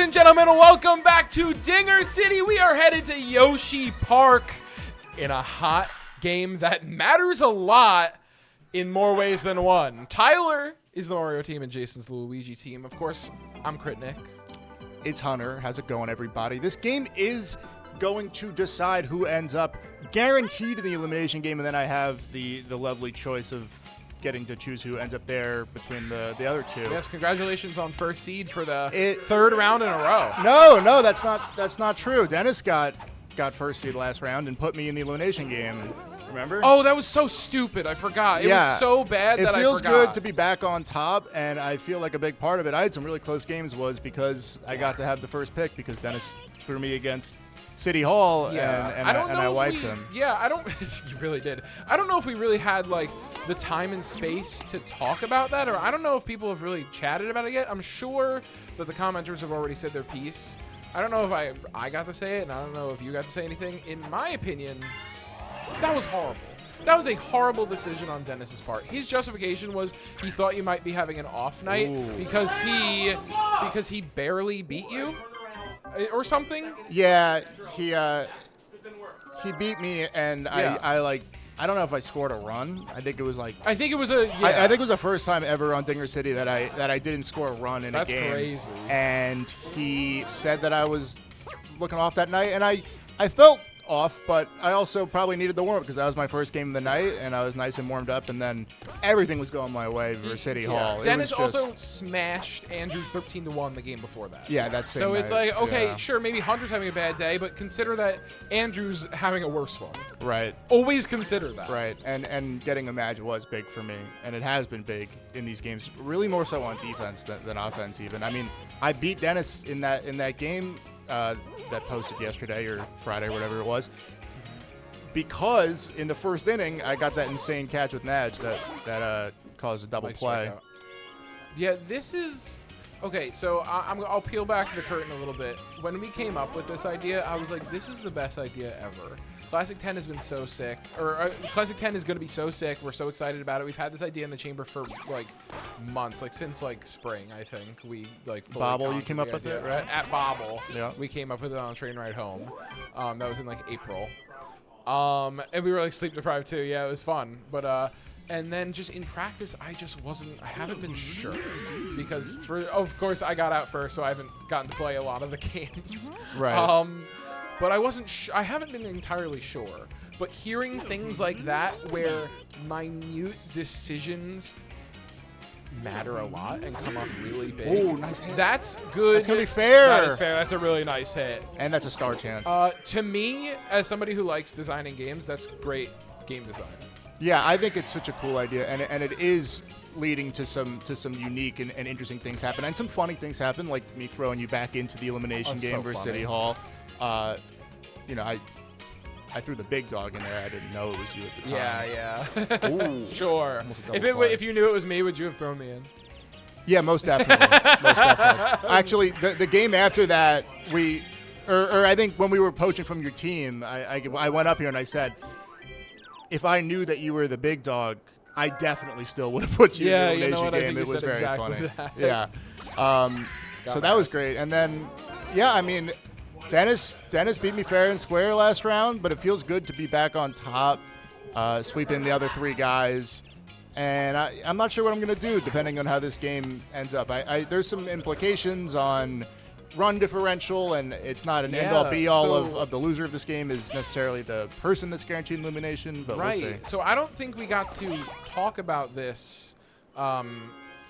and gentlemen, welcome back to Dinger City. We are headed to Yoshi Park in a hot game that matters a lot in more ways than one. Tyler is the Mario team and Jason's the Luigi team. Of course, I'm Crit Nick. It's Hunter. How's it going, everybody? This game is going to decide who ends up guaranteed in the elimination game, and then I have the lovely choice of getting to choose who ends up there between the other two. Yes, congratulations on first seed for the third round in a row. No, that's not true. Dennis got first seed last round and put me in the elimination game. Remember? Oh, that was so stupid. I forgot. It was so bad that I forgot. It feels good to be back on top, and I feel like a big part of it. I had some really close games was because I got to have the first pick because Dennis threw me against City Hall, and I wiped him. Yeah, you really did. I don't know if we really had like the time and space to talk about that, or I don't know if people have really chatted about it yet. I'm sure that the commenters have already said their piece. I don't know if I got to say it, and I don't know if you got to say anything. In my opinion, that was horrible. That was a horrible decision on Dennis's part. His justification was he thought you might be having an off night because he barely beat you or something. Yeah, he beat me, and yeah. I don't know if I scored a run. I think it was like. I think it was I think it was the first time ever on Dinger City that I didn't score a run in a game. That's crazy. And he said that I was looking off that night, and I felt off, but I also probably needed the warm-up because that was my first game of the night, and I was nice and warmed up, and then everything was going my way for City Hall. Dennis also smashed Andrew 13-1 the game before that. Yeah, that's so it's like, okay, sure, maybe Hunter's having a bad day, but consider that Andrew's having a worse one. Right. Always consider that. Right, and getting a match was big for me, and it has been big in these games, really more so on defense than offense even. I mean, I beat Dennis in that game that posted yesterday or Friday, whatever it was, because in the first inning I got that insane catch with Nadge that caused a double play. Strikeout. Yeah, this is okay. So I'll peel back the curtain a little bit. When we came up with this idea, I was like, this is the best idea ever. Classic 10 has been so sick, or Classic 10 is going to be so sick. We're so excited about it. We've had this idea in the chamber for like months, like since like spring, I think. We like fully Bobble, you came up with it, right? At Bobble, yeah. We came up with it on a train ride home. That was in like April, and we were like sleep deprived too. Yeah, it was fun, but and then just in practice, I haven't been sure because of course I got out first, so I haven't gotten to play a lot of the games. Right. But I haven't been entirely sure. But hearing things like that where minute decisions matter a lot and come up really big. Oh, nice hit. That's good. That's going to be fair. That is fair. That's a really nice hit. And that's a star chance. To me, as somebody who likes designing games, that's great game design. Yeah, I think it's such a cool idea, and it is leading to some unique and interesting things happen, and some funny things happen, like me throwing you back into the elimination game versus City Hall. I threw the big dog in there. I didn't know it was you at the time. Yeah. Ooh, sure. If you knew it was me, would you have thrown me in? Yeah, most definitely. Most definitely. Actually, the game after that, I think when we were poaching from your team, I went up here and I said, if I knew that you were the big dog, I definitely still would have put you in the elimination game. It was very funny. That. Yeah. So that was great. And then, yeah, I mean, Dennis beat me fair and square last round, but it feels good to be back on top, sweeping the other three guys. And I'm not sure what I'm going to do depending on how this game ends up. There's some implications on run differential, and it's not an end-all be-all of the loser of this game is necessarily the person that's guaranteed elimination, but we'll see. So I don't think we got to talk about this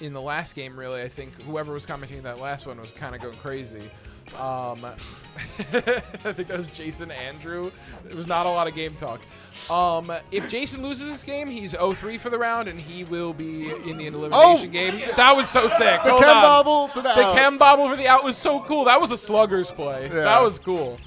in the last game, really. I think whoever was commenting that last one was kind of going crazy. I think that was Jason Andrew. There was not a lot of game talk. If Jason loses this game, he's 0-3 for the round, and he will be in the elimination game. That was so sick. The chem bobble to the out. The chem bobble for the out was so cool. That was a slugger's play. Yeah. That was cool.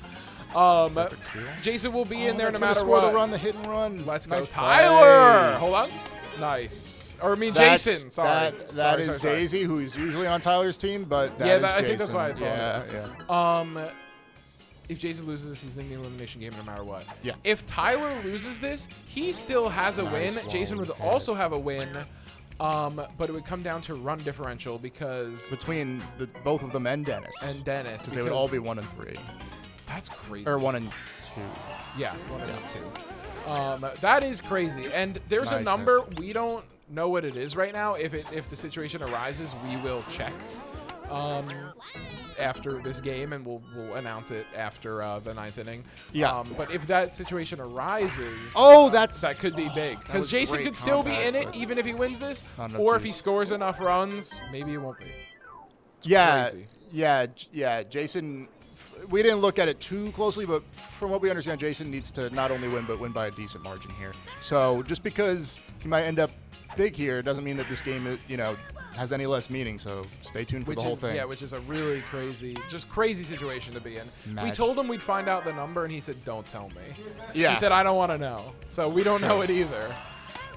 Jason will be in there no matter what. The run, the hit and run. Let's go, Tyler. Hold on. Nice. Or Jason. Sorry. That is Daisy, who's usually on Tyler's team, but that is Jason. I think that's why I thought. Yeah. If Jason loses, he's in the elimination game no matter what. Yeah. If Tyler loses this, he still has a win. Jason would also have a win. But it would come down to run differential because Between both of them and Dennis. Dennis, Because they would all be 1 and 3. that's crazy. Or 1 and 2. Yeah, 1 and 2. That is crazy. And there's a Nice, number we don't know what it is right now. If the situation arises, we will check after this game, and we'll announce it after the 9th inning. Yeah. But if that situation arises, that could be big because was Jason great could still be in contact, it but even if he wins this, not enough or if he juice. scores enough runs, maybe it won't be. Crazy. Yeah. Jason, we didn't look at it too closely, but from what we understand, Jason needs to not only win, but win by a decent margin here. So just because he might end up big here doesn't mean that this game, has any less meaning. So stay tuned for the whole thing. Yeah, which is a really crazy situation to be in. We Match. told him we'd find out the number, and he said, "Don't tell me." Yeah. He said, "I don't want to know." So we don't know it either.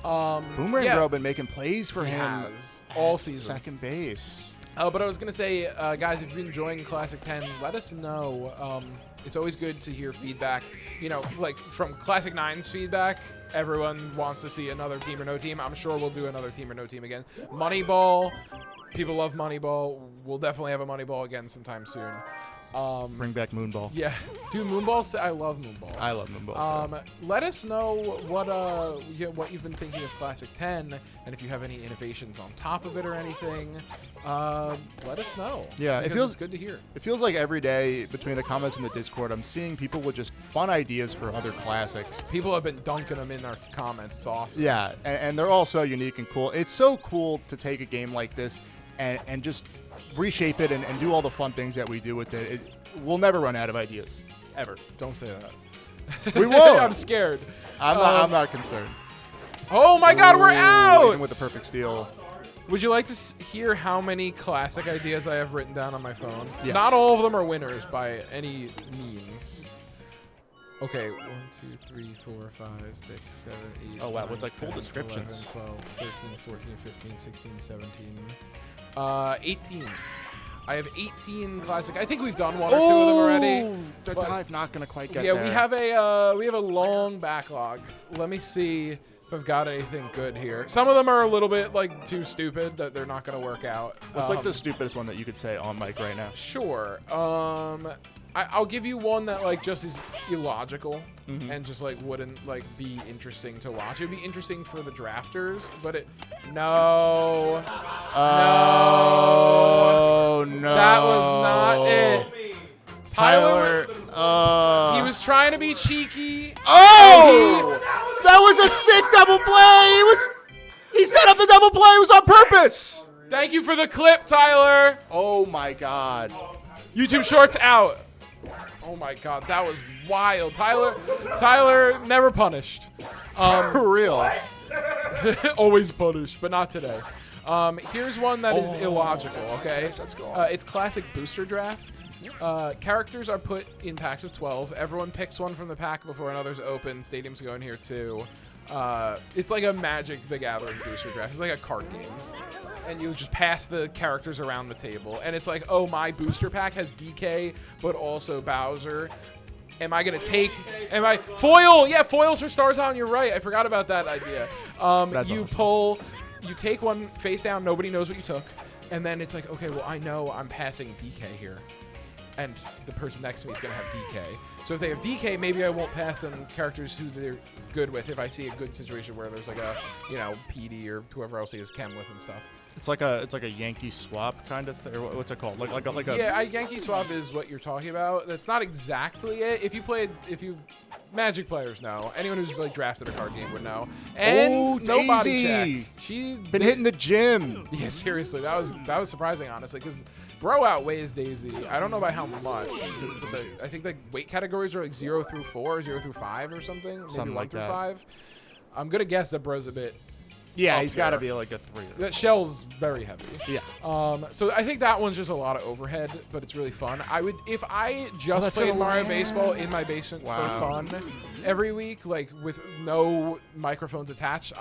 Boomerang yeah, Bro been making plays for he him has all season. second base. But I was going to say, guys, if you're enjoying Classic 10, let us know. It's always good to hear feedback. Like from Classic 9's feedback, everyone wants to see another Team or No Team. I'm sure we'll do another Team or No Team again. Moneyball, people love Moneyball. We'll definitely have a Moneyball again sometime soon. Bring back Moonball. Yeah, dude, Moonball. I love Moonball. I love Moonball. too. Let us know what you've been thinking of Classic 10, and if you have any innovations on top of it or anything. Let us know. Yeah, it because feels it's good to hear. It feels like every day between the comments in the Discord, I'm seeing people with just fun ideas for other classics. People have been dunking them in our comments. It's awesome. Yeah, and they're all so unique and cool. It's so cool to take a game like this and just reshape it and do all the fun things that we do with it. We'll never run out of ideas, ever. Don't say that. We won't. I'm scared. I'm not concerned. Oh my God, we're Ooh, out! even with the perfect steal. Would you like to hear how many classic ideas I have written down on my phone? Yes. Not all of them are winners by any means. Okay, 1, 2, 3, 4, 5, 6, 7, 8. Oh, wow, 9, with, like, full 10, descriptions. 11, 12, 13, 14, 15, 16, 17. 18. I have 18 classic. I think we've done 1 or 2 of them already. The but- dive not gonna quite get Yeah, there. we have a long backlog. Let me see if I've got anything good here. Some of them are a little bit like too stupid that they're not going to work out. What's like the stupidest one that you could say on mic right now? Sure. I'll give you one that like just is illogical and just like wouldn't like be interesting to watch. It'd be interesting for the drafters, but no. Oh no! That was not it. Tyler. He was trying to be cheeky. Oh! That was a sick double play. He set up the double play. It was on purpose. Thank you for the clip, Tyler. Oh my God. YouTube Shorts out. Oh my God, that was wild. Tyler never punished. For real. Always punished, but not today. Here's one that is illogical, okay? It's classic booster draft. Characters are put in packs of 12. Everyone picks one from the pack before another's open. Stadiums go in here too. It's like a Magic the Gathering booster draft. It's like a card game. And you just pass the characters around the table. And it's like, oh, my booster pack has DK, but also Bowser. Am I going to take... Foil! Yeah, foils for Starzon. You're right. I forgot about that idea. That's you awesome. pull... You take one face down. Nobody knows what you took. And then it's like, okay, well, I know I'm passing DK here. And the person next to me is going to have DK. So if they have DK, maybe I won't pass them characters who they're good with if I see a good situation where there's like a, PD or whoever else he is chem with and stuff. It's like a Yankee swap kind of thing. Or what's it called? Like a Yeah, Yankee swap is what you're talking about. That's not exactly it. If you Magic players know. Anyone who's like drafted a card game would know. And no body Daisy. check. She's been hitting the gym. Yeah, seriously, that was surprising, honestly, because Bro outweighs Daisy. I don't know by how much. But I think the weight categories are like 0 through 4, 0 through 5 or something. Maybe Something 1 like through that. 5. I'm gonna guess that Bro's a bit. Yeah, Up he's got to there. be like a 3. That shell's very heavy. Yeah. So I think that one's just a lot of overhead, but it's really fun. I would, if I just that's played gonna Mario land. Baseball in my basement Wow. for fun every week, like with no microphones attached,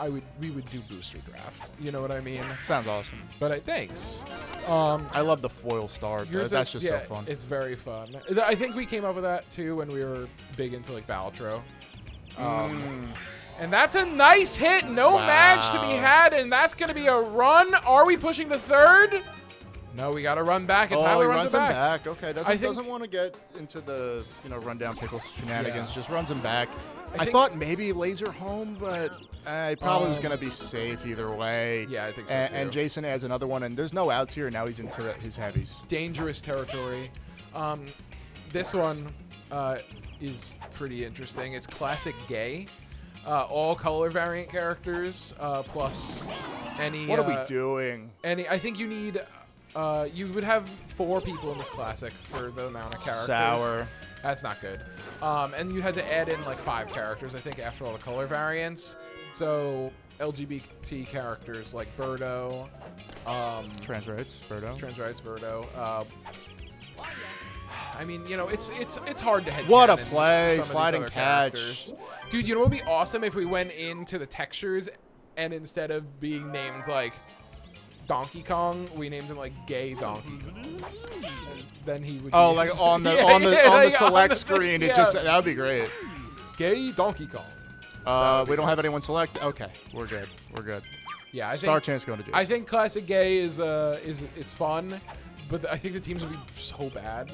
we would do booster draft. You know what I mean? Sounds awesome. But thanks. I love the foil star. That's just so fun. It's very fun. I think we came up with that too when we were big into like Balatro. And that's a nice hit. No match to be had, and that's going to be a run. Are we pushing to third? No, we got to run back, and Tyler he runs him it back. Okay, doesn't want to get into the run down pickle shenanigans. Yeah. Just runs him back. I think- thought maybe laser home, but he probably was going to be safe either way. Yeah, I think so, too. And Jason adds another one, and there's no outs here. Now he's into his heavies. Dangerous territory. This one is pretty interesting. It's classic gay. All color variant characters plus any. What are we doing? I think you need. You would have 4 people in this classic for the amount of characters. Sour. That's not good. And you had to add in like 5 characters, I think, after all the color variants. So LGBT characters like Birdo. Trans rights, Birdo. I mean, it's hard to head. What a canon play, some of these sliding other catch. characters. Dude, you know what would be awesome if we went into the textures and instead of being named like Donkey Kong, we named him like Gay Donkey Kong. And then he would. Oh, be like on the Yeah, on the yeah, on the like select the screen, thing, it just that would be great. Gay Donkey Kong. We don't have anyone select. Okay, we're good. Yeah, I Star think chance going to do. I think Classic Gay is it's fun, but I think the teams would be so bad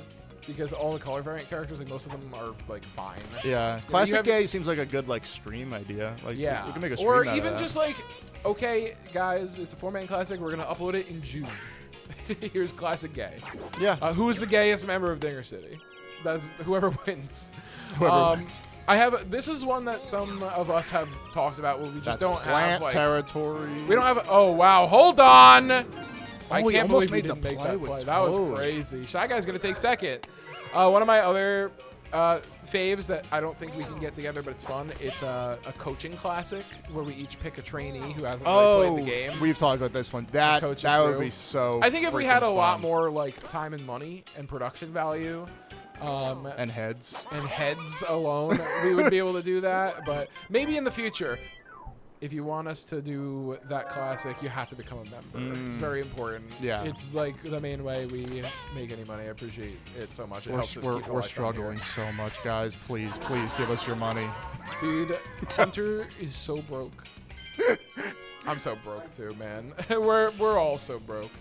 because all the color variant characters, like most of them are like fine. Yeah, classic gay seems like a good like stream idea. Like Yeah, we can make a stream or out of even that. just like, okay, guys, it's a 4-man classic. We're gonna upload it in June. Here's Classic Gay. Yeah. Who is the gayest member of Dinger City? That's whoever wins. Whoever wins. I have. This is one that some of us have talked about. Where we just That's don't plant have like. territory. We don't have. Oh wow! Hold on. I he can't almost believe we made the didn't make play that with play. That was Toad. crazy. Shy Guy's gonna take second. One of my other faves that I don't think we can get together, but it's fun. It's a coaching classic where we each pick a trainee who hasn't really played the game. We've talked about this one. That coach it would through. be so. I think if we had a freaking lot fun. more like time and money and production value, and heads. and heads alone, we would be able to do that. But maybe in the future, if you want us to do that classic, you have to become a member. It's very important. Yeah. It's like the main way we make any money. I appreciate it so much. It helps us keep the We're lights on here. struggling so much, guys. Please give us your money. Dude, Hunter is so broke. I'm so broke too, man. we're all so broke.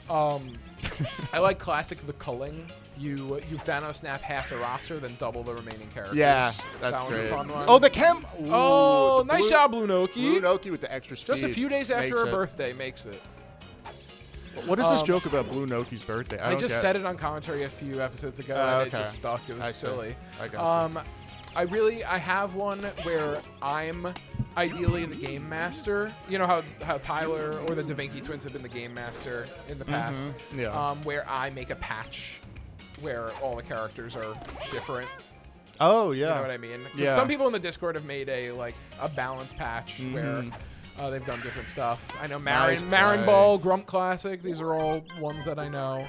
I like classic the culling. You Thanos snap half the roster, then double the remaining characters. Yeah, that's that one's great. a fun one. Oh, the chem. Ooh, Oh, the nice blue- job, Blue Noki. Blue Noki with the extra speed. Just a few days after makes her it. birthday makes it. What is this joke about Blue Noki's birthday? I don't just get said it on commentary a few episodes ago, and it just stuck. It was I see. silly. I got you. I have one where I'm ideally the game master. You know how Tyler or the Da Vinci twins have been the game master in the past. Yeah. Where I make a patch where all the characters are different. Oh yeah. You know what I mean? 'Cause Yeah. some people in the Discord have made a balance patch where they've done different stuff. I know Nice Marin play. Ball, Grump Classic. These are all ones that I know.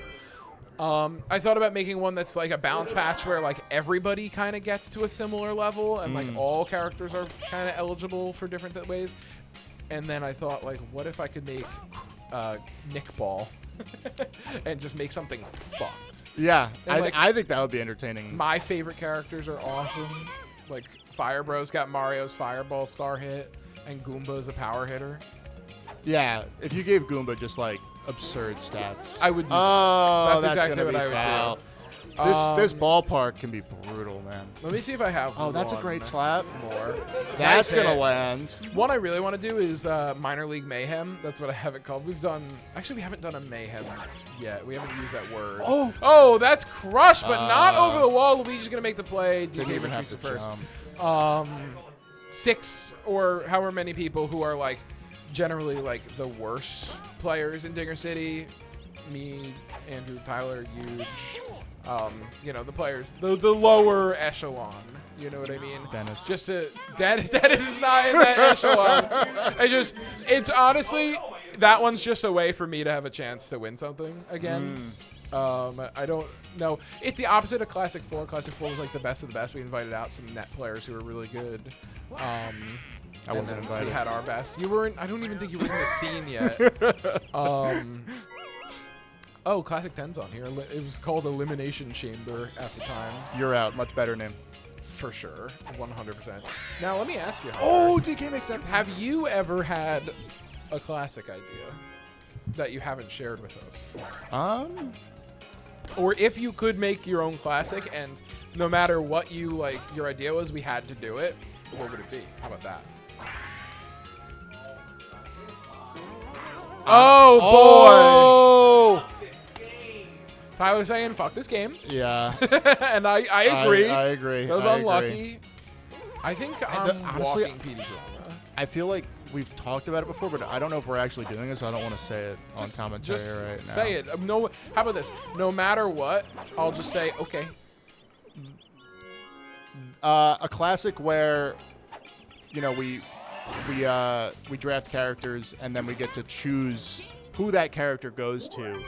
I thought about making one that's like a balance patch where like everybody kind of gets to a similar level and like all characters are kind of eligible for different ways. And then I thought like, what if I could make Nick Ball and just make something fucked? Yeah, And, like, I think that would be entertaining. My favorite characters are awesome. Like Fire Bro's got Mario's Fireball star hit, and Goomba's a power hitter. Yeah, if you gave Goomba just like absurd stats. I would do Oh, That's exactly gonna what be I would foul. do. This ballpark can be brutal, man. Let me see if I have Oh, that's a one great slap. more. That's Nice gonna hit. land. One I really want to do is Minor League Mayhem. That's what I have it called. We haven't done a Mayhem yet. We haven't used that word. Oh, that's crushed, but not over the wall. Luigi's going to make the play. Didn't DK even have retreats to it first. jump. 6 or however many people who are like generally like the worst players in Dinger City. Me, Andrew, Tyler, Huge. The players, the lower echelon. You know what I mean? Dennis. Just to Dennis is not in that echelon. It's honestly that one's just a way for me to have a chance to win something again. I don't know. It's the opposite of Classic 4. Classic 4 was like the best of the best. We invited out some net players who were really good. I and wasn't then invited. We had our best. You weren't. I don't even think you were in the scene yet. Oh, Classic 10's on here. It was called Elimination Chamber at the time. You're out. Much better name. For sure, 100%. Now let me ask you. Oh, DK makes that. Have you ever had a classic idea that you haven't shared with us? Or if you could make your own classic, and no matter what your idea was, we had to do it, what would it be? How about that? Oh, boy! Tyler saying, fuck this game. Yeah. And I agree. I agree. That was I unlucky. agree. I think I'm honestly, walking PD drama. I feel like we've talked about it before, but I don't know if we're actually doing it, so I don't want to say it on commentary Just right now. say it. No, how about this? No matter what, I'll just say, okay. A classic where, we draft characters and then we get to choose who that character goes to.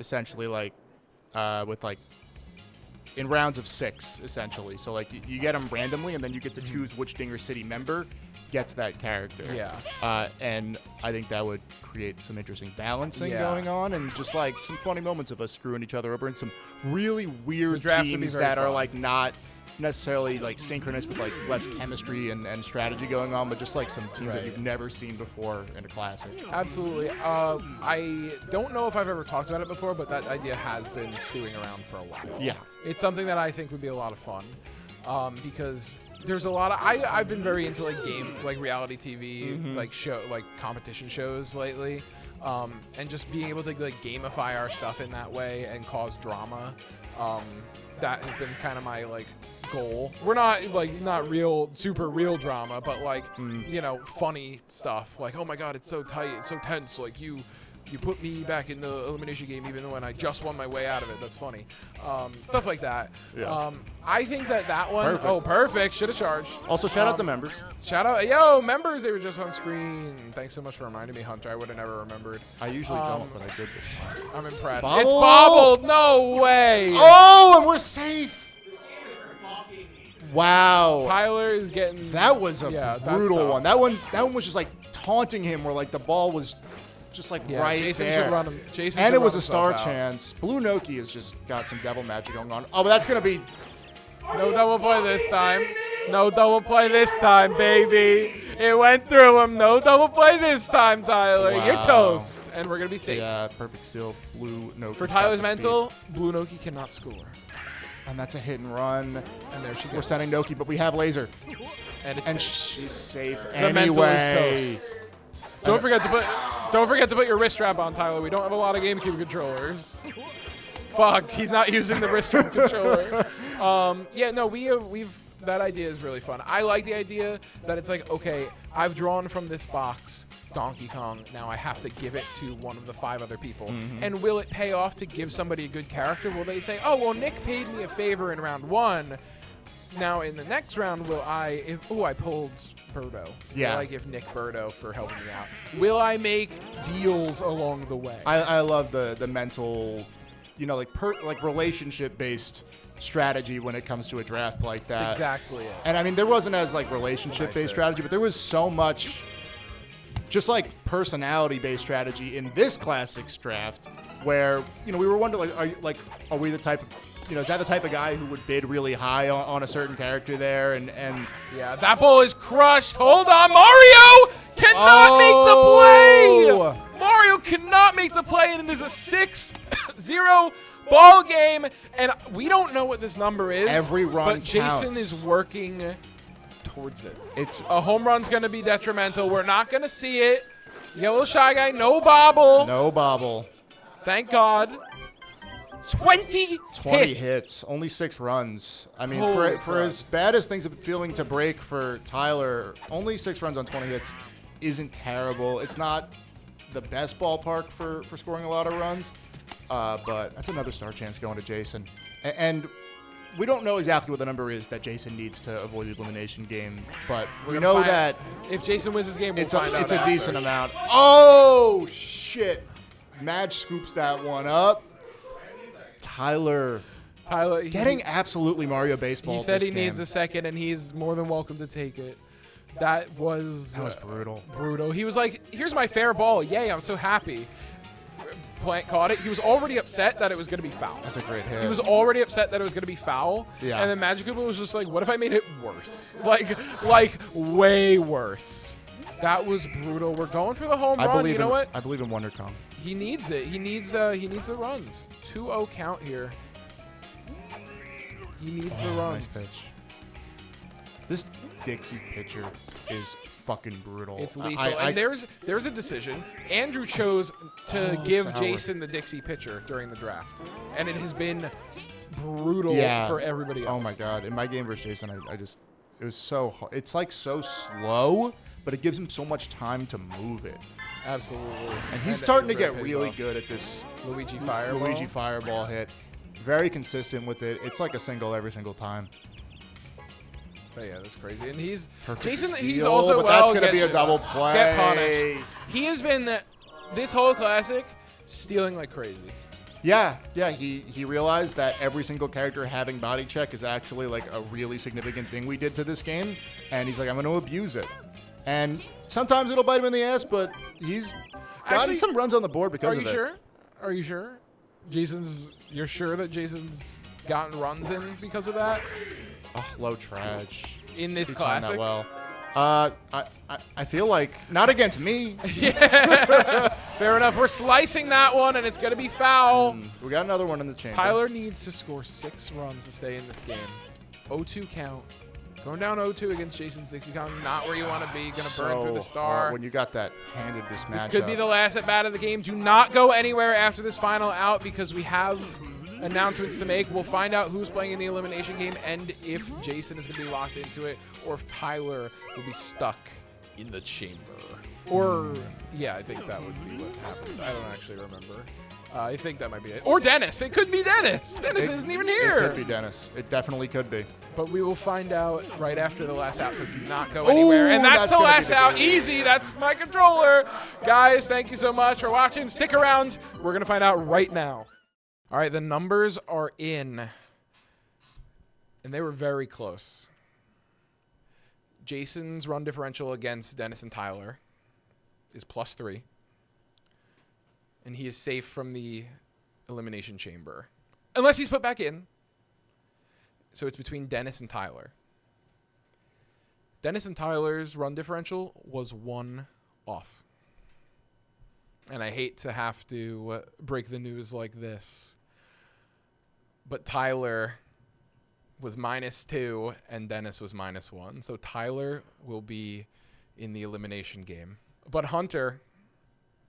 Essentially, with in rounds of 6, essentially. So you get them randomly, and then you get to choose which Dinger City member gets that character. Yeah. And I think that would create some interesting balancing Yeah. going on, and just some funny moments of us screwing each other over, and some really weird draft would be teams very that are fun. not necessarily synchronous with less chemistry and strategy going on, but just some teams that Right. you've never seen before in a classic. Absolutely. I don't know if I've ever talked about it before, but that idea has been stewing around for a while. Yeah. It's something that I think would be a lot of fun, because there's a lot of I've been very into reality TV, show competition shows lately, and just being able to gamify our stuff in that way and cause drama. That has been kind of my goal. We're not not super real drama, but funny stuff. Oh my god, it's so tight, it's so tense. You put me back in the elimination game even when I just won my way out of it. That's funny. Stuff like that. Yeah. I think that one. Perfect. Oh, perfect. Should have charged. Also, shout out the members. Shout out, yo, members. They were just on screen. Thanks so much for reminding me, Hunter. I would have never remembered. I usually don't, but I did. I'm impressed. Bobble? It's bobbled. No way. Oh, and we're safe. Wow. Tyler is getting. That was a that's brutal tough. one. That one was just taunting him, where the ball was just Yeah, right Jason there. should run him. Jason And should it was run a star himself out. chance. Blue Noki has just got some devil magic going on. Oh, but that's gonna be. No double play this time. No double play this time, baby. It went through him. No double play this time, Tyler. You're Wow. toast. And we're going to be safe. Yeah, perfect steal. Blue Noki. For Tyler's mental, Blue Noki cannot score. And that's a hit and run. And there she goes. We're sending Noki, but we have laser. And it's And safe. she's safe The mental is anyway. toast. Don't forget to put your wrist strap on, Tyler. We don't have a lot of GameCube controllers. Fuck, he's not using the wrist strap controller. Yeah, no, we've that idea is really fun. I like the idea that it's okay, I've drawn from this box Donkey Kong. Now I have to give it to one of the 5 other people. Mm-hmm. And will it pay off to give somebody a good character? Will they say, oh, well, Nick paid me a favor in round 1. Now in the next round, will I pulled Birdo. Yeah. Will I give Nick Birdo for helping me out? Will I make deals along the way? I love the mental, relationship based strategy when it comes to a draft like that. That's exactly it. And I mean, there wasn't as relationship Nice based hit. strategy, but there was so much just personality based strategy in this classics draft where we were wondering are we the type of is that the type of guy who would bid really high on a certain character there and Yeah, that ball is crushed. Hold on, Mario cannot make the play. Mario cannot make the play, and it is a 6-0 ball game. And we don't know what this number is. Every run but Jason counts. is working towards it. it's A home run's going to be detrimental. We're not going to see it. Yellow Shy Guy, no bobble. no bobble. Thank God. 20 hits, only 6 runs. I mean, Holy for crap. as bad as things have been feeling to break for Tyler, only 6 runs on 20 hits isn't terrible. It's not the best ballpark for scoring a lot of runs, but that's another star chance going to Jason. And we don't know exactly what the number is that Jason needs to avoid the elimination game, but we We're know gonna find- that if Jason wins this game, we'll it's find out. a after. decent amount. Oh, shit. Madge scoops that one up. Tyler Tyler, getting absolutely Mario baseball. He said this he needs game. a second, and he's more than welcome to take it. That was brutal. Brutal. He was like, "Here's my fair ball. Yay! I'm so happy." caught it, he was already upset that it was going to be foul. That's a great hit. He was already upset that it was going to be foul. Yeah. And then Magic Koopa was just like, what if I made it worse? Like way worse. That was brutal. We're going for the home run. You know what? I believe in WonderCon. He needs it. He needs the runs. 2-0 count here. He needs the runs. Nice pitch. This Dixie pitcher is fucking brutal. It's lethal. And there's a decision. Andrew chose to give Jason the Dixie pitcher during the draft, and it has been brutal for everybody else. Oh my god! In my game versus Jason, it was so hard. It's like so slow, but it gives him so much time to move it. Absolutely. And he's starting to get really good at this Luigi Fireball hit. Very consistent with it. It's like a single every single time. But yeah, that's crazy. And he's Perfect Jason. steal, He's also but that's going to be a double play. Get punished. He has been this whole classic stealing like crazy. Yeah. He realized that every single character having body check is actually like a really significant thing we did to this game, and he's like, I'm going to abuse it. And sometimes it'll bite him in the ass, but he's gotten some runs on the board because of it. Are you sure? You're sure that Jason's gotten runs in because of that? Oh, low trash. In this He timed classic? that well. I feel like not against me. Yeah. Fair enough. We're slicing that one, and it's going to be foul. We got another one in the chamber. Tyler needs to score 6 runs to stay in this game. 0-2 count. Going down 0-2 against Jason's Dixie Kong. Not where you want to be. Going to burn through the star. When you got that handedness matchup. This could be the last at bat of the game. Do not go anywhere after this final out because we have announcements to make. We'll find out who's playing in the elimination game and if Jason is going to be locked into it or if Tyler will be stuck in the chamber. Or, yeah, I think that would be what happens. I don't actually remember. I think that might be it. Or Dennis. It could be Dennis. Dennis isn't even here. It could be Dennis. It definitely could be. But we will find out right after the last out, so do not go anywhere. And that's the last out. Easy. That's my controller. Guys, thank you so much for watching. Stick around. We're going to find out right now. All right, the numbers are in, and they were very close. Jason's run differential against Dennis and Tyler is +3, and he is safe from the elimination chamber, unless he's put back in. So it's between Dennis and Tyler. Dennis and Tyler's run differential was 1 off. And I hate to have to break the news like this, but Tyler was -2 and Dennis was -1. So Tyler will be in the elimination game. But Hunter,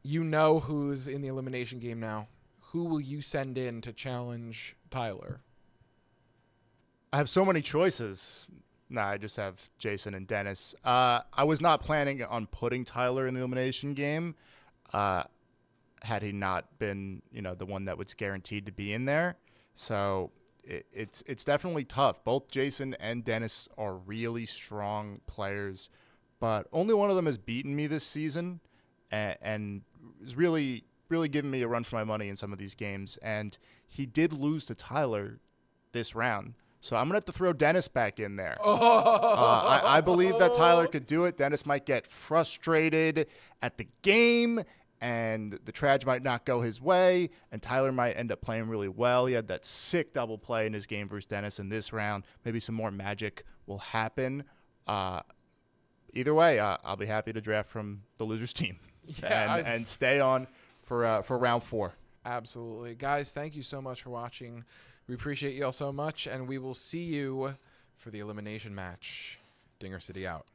you know who's in the elimination game now. Who will you send in to challenge Tyler? I have so many choices. Nah, I just have Jason and Dennis. I was not planning on putting Tyler in the elimination game had he not been, the one that was guaranteed to be in there. So it's definitely tough. Both Jason and Dennis are really strong players, but only one of them has beaten me this season and is really, really giving me a run for my money in some of these games. And he did lose to Tyler this round. So I'm going to have to throw Dennis back in there. I believe that Tyler could do it. Dennis might get frustrated at the game, and the Traj might not go his way, and Tyler might end up playing really well. He had that sick double play in his game versus Dennis in this round. Maybe some more magic will happen. Either way, I'll be happy to draft from the losers team and stay on for round 4. Absolutely. Guys, thank you so much for watching. We appreciate you all so much, and we will see you for the elimination match. Dinger City out.